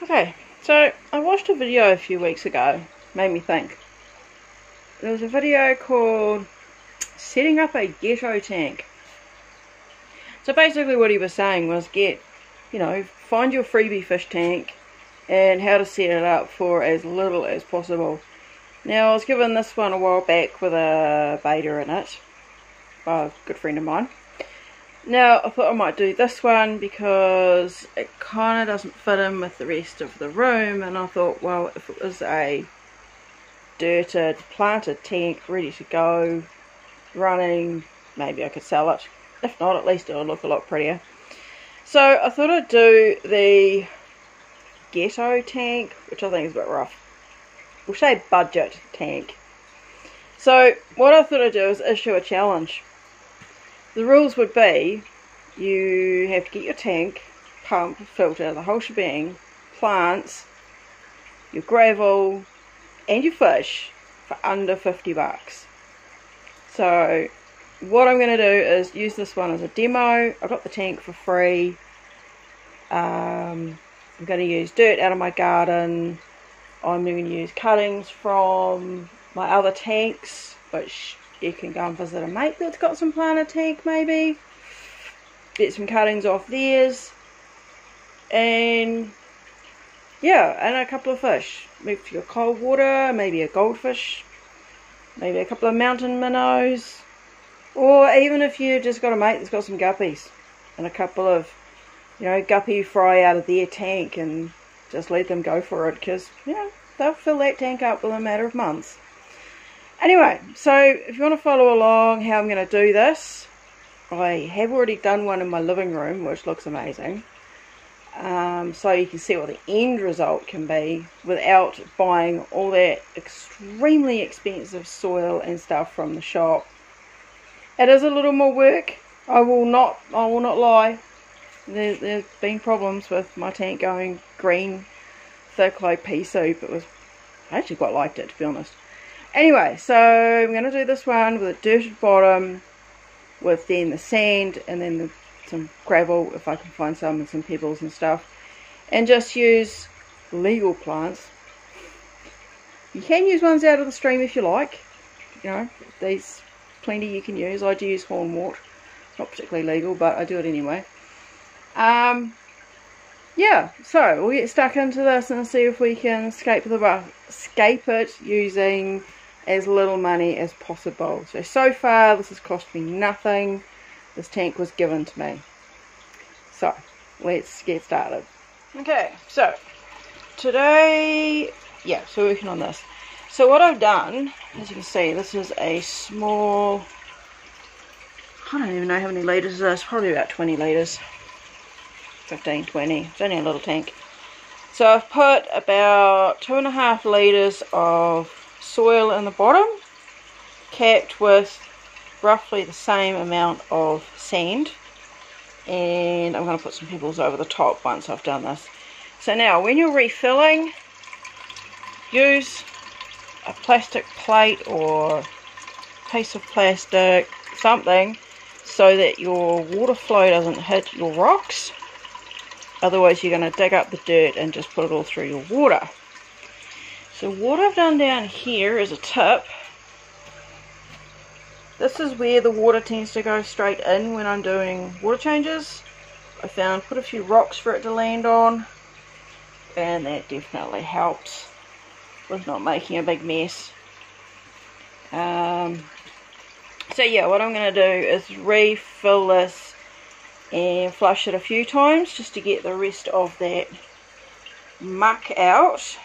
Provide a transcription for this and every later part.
Okay, so I watched a video a few weeks ago, made me think. There was a video called Setting Up a Ghetto Tank. So basically what he was saying was find your freebie fish tank and how to set it up for as little as possible. Now, I was given this one a while back with a beta in it by a good friend of mine. Now, I thought I might do this one because it kind of doesn't fit in with the rest of the room, and I thought, well, if it was a dirted, planted tank ready to go, running, maybe I could sell it. If not, at least it'll look a lot prettier. So I thought I'd do the ghetto tank, which I think is a bit rough. We'll say budget tank. So what I thought I'd do is issue a challenge. The rules would be, you have to get your tank, pump, filter, the whole shebang, plants, your gravel, and your fish for under 50 bucks. So what I'm going to do is use this one as a demo. I got the tank for free. I'm going to use dirt out of my garden. I'm going to use cuttings from my other tanks, which you can go and visit a mate that's got some planted tank maybe. Get some cuttings off theirs. And yeah, and a couple of fish. Maybe your cold water, maybe a goldfish, maybe a couple of mountain minnows. Or even if you just got a mate that's got some guppies and a couple of, guppy fry out of their tank, and just let them go for it, because, they'll fill that tank up within a matter of months. Anyway, so if you want to follow along how I'm going to do this, I have already done one in my living room, which looks amazing. So you can see what the end result can be without buying all that extremely expensive soil and stuff from the shop. It is a little more work. I will not lie. There's been problems with my tank going green, thick like pea soup. I actually quite liked it, to be honest. Anyway, so I'm going to do this one with a dirted bottom, with then the sand, and then some gravel if I can find some, and some pebbles and stuff, and just use legal plants. You can use ones out of the stream if you like. These plenty you can use. I do use hornwort. It's not particularly legal, but I do it anyway. Yeah, so we'll get stuck into this and see if we can escape it using as little money as possible. So far this has cost me nothing. This tank was given to me. So let's get started. Okay, so today, so we're working on this. So what I've done, as you can see, this is a small, I don't even know how many litres it is, probably about 20 litres. 15, 20, it's only a little tank. So I've put about 2.5 litres of soil in the bottom, capped with roughly the same amount of sand, and I'm going to put some pebbles over the top once I've done this. So now when you're refilling, use a plastic plate or piece of plastic, something, so that your water flow doesn't hit your rocks. Otherwise you're going to dig up the dirt and just put it all through your water. So what I've done down here is a tip. This is where the water tends to go straight in when I'm doing water changes. I found put a few rocks for it to land on, and that definitely helps with not making a big mess. So yeah, what I'm going to do is refill this and flush it a few times just to get the rest of that muck out.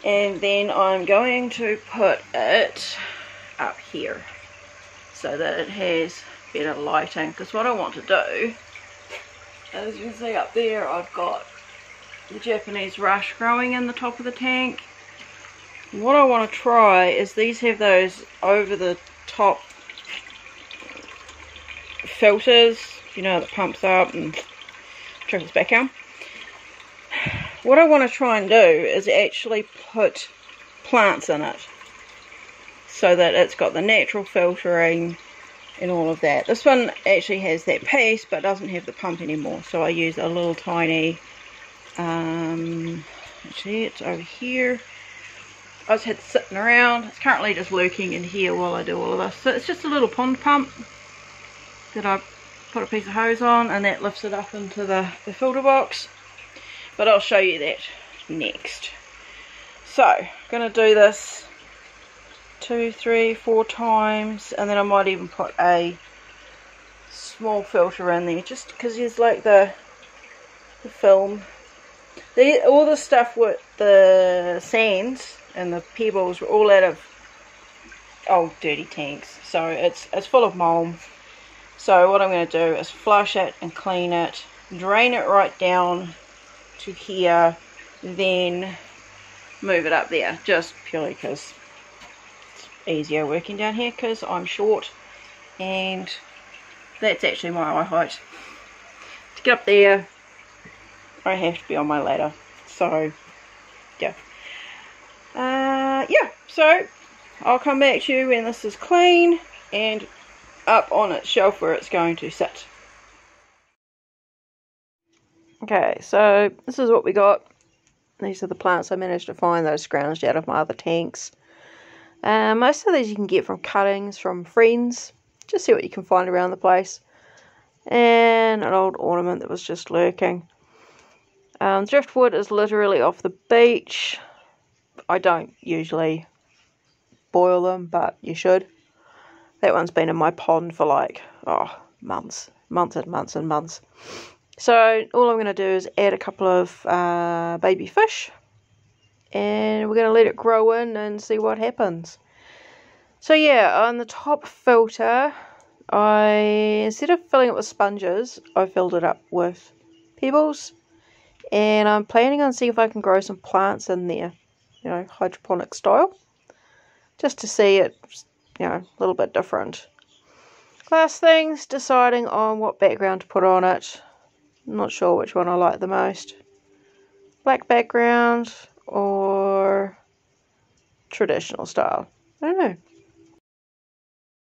And then I'm going to put it up here so that it has better lighting, because what I want to do, as you can see up there, I've got the Japanese rush growing in the top of the tank. What I want to try is these have those over the top filters, that pumps up and trickles back out. What I want to try and do is actually put plants in it so that it's got the natural filtering and all of that. This one actually has that piece but doesn't have the pump anymore, so I use a little tiny Actually, it's over here. I just had it sitting around. It's currently just lurking in here while I do all of this. So it's just a little pond pump that I put a piece of hose on, and that lifts it up into the filter box. But I'll show you that next. So, I'm going to do this 2, 3, 4 times, and then I might even put a small filter in there, just because there's like the film. All the stuff with the sands and the pebbles were all out of old dirty tanks, so it's full of mold. So what I'm going to do is flush it and clean it, drain it right down to here, then move it up there, just purely because it's easier working down here because I'm short and that's actually my eye height. To get up there I have to be on my ladder, so yeah. So I'll come back to you when this is clean and up on its shelf where it's going to sit. Okay, so this is what we got. These are the plants I managed to find that are scrounged out of my other tanks. Most of these you can get from cuttings from friends. Just see what you can find around the place. And an old ornament that was just lurking. Driftwood is literally off the beach. I don't usually boil them, but you should. That one's been in my pond for like, months and months and months. So all I'm going to do is add a couple of baby fish, and we're going to let it grow in and see what happens. So yeah, on the top filter, instead of filling it with sponges, I filled it up with pebbles, and I'm planning on seeing if I can grow some plants in there, you know, hydroponic style, just to see it, you know, a little bit different. Last thing's deciding on what background to put on it. I'm not sure which one I like the most. Black background or traditional style. I don't know.